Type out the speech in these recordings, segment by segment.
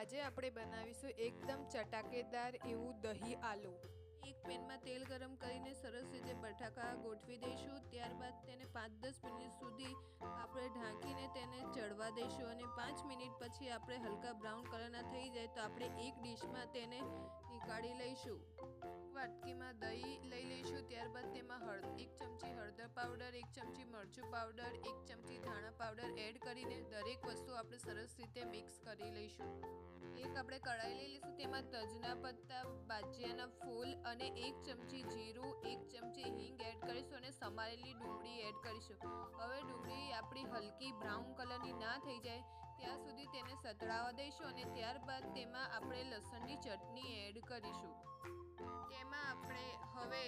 આજે આપણે બનાવીશું એકદમ ચટાકેદાર એવું દહીં આલુ। એક પેનમાં તેલ ગરમ કરીને સરસ રીતે બટાકા ગોઠવી દઈશું। ત્યારબાદ તેને 5-10 મિનિટ સુધી આપણે ઢાંકીને તેને ચડવા દઈશું અને 5 મિનિટ પછી આપણે હલકા બ્રાઉન કલરના થઈ જાય તો આપણે એક ડીશમાં તેને નીકાળી લઈશું। વાટકીમાં દહીં લઈ લઈશું। ત્યારબાદ તેમાં 1 ચમચી હળદર પાવડર, 1 ચમચી મરચું પાવડર, 1 ચમચી ધાણા પાવડર એડ કરીને દરેક વસ્તુ આપણે સરસ રીતે મિક્સ કરી લઈશું। એક આપણે કઢાઈ લઈ લઈશું, તેમાં તજના પત્તા, બાજિયાના ફૂલ અને 1 ચમચી જીરું, 1 ચમચી હિંગ એડ કરીશું અને સમારેલી ડુંગળી એડ કરીશું। હવે ડુંગળી આપણી હલકી બ્રાઉન કલરની ના થઈ જાય ત્યાં સુધી તેને સતળાવા દઈશું અને ત્યારબાદ તેમાં આપણે લસણની ચટણી એડ કરીશું। તેમાં આપણે હવે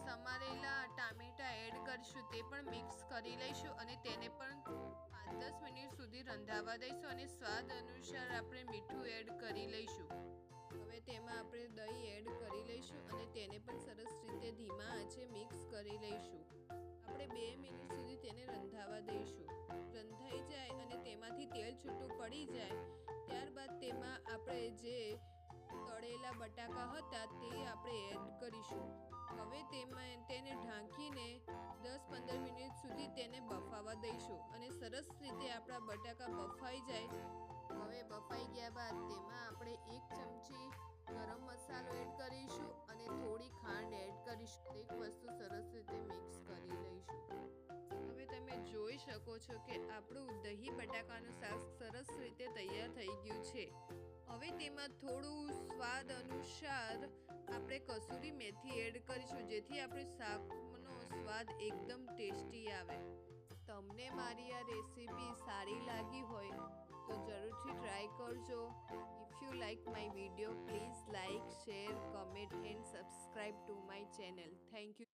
સમારેલા ટામેટા એડ કરીશું, તે પણ મિક્સ કરી લઈશું અને તેને પણ 5-10 મિનિટ સુધી રંધાવા દઈશું અને સ્વાદ અનુસાર આપણે મીઠું એડ કરી લઈશું। હવે તેમાં આપણે દહીં એડ કરી લઈશું અને તેને પણ સરસ રીતે ધીમા આંચે મિક્સ કરી લઈશું। આપણે 2 મિનિટ સુધી તેને રંધાવા દઈશું। રંધાઈ જાય અને તેમાંથી તેલ છૂટું પડી જાય ત્યારબાદ તેમાં આપણે જે તળેલા બટાકા હતા તે આપણે એડ કરીશું। હવે તેમાં તેને ઢાંકીને 10-15 મિનિટ સુધી તેને બફાવા દઈશું અને સરસ રીતે આપણા બટાકા બફાઈ જાય। હવે બફાઈ ગયા બાદ તેમાં આપણે 1 ચમચી ગરમ મસાલો એડ કરીશું અને થોડી ખાંડ એડ કરીશું। એક વસ્તુ સરસ રીતે મિક્સ કરી લઈશું। હવે તમે જોઈ શકો છો કે આપણું દહીં બટાકાનું શાક સરસ રીતે તૈયાર થઈ ગયું છે। હવે તેમાં થોડું સ્વાદ અનુસાર આપણે કસૂરી મેથી એડ કરીશું, જેથી આપણી શાકનો સ્વાદ એકદમ ટેસ્ટી આવે। તમને મારી આ રેસીપી સારી લાગી હોય તો જરૂરથી ટ્રાય કરજો। If you like my video please like, share, comment and subscribe to my channel. Thank you.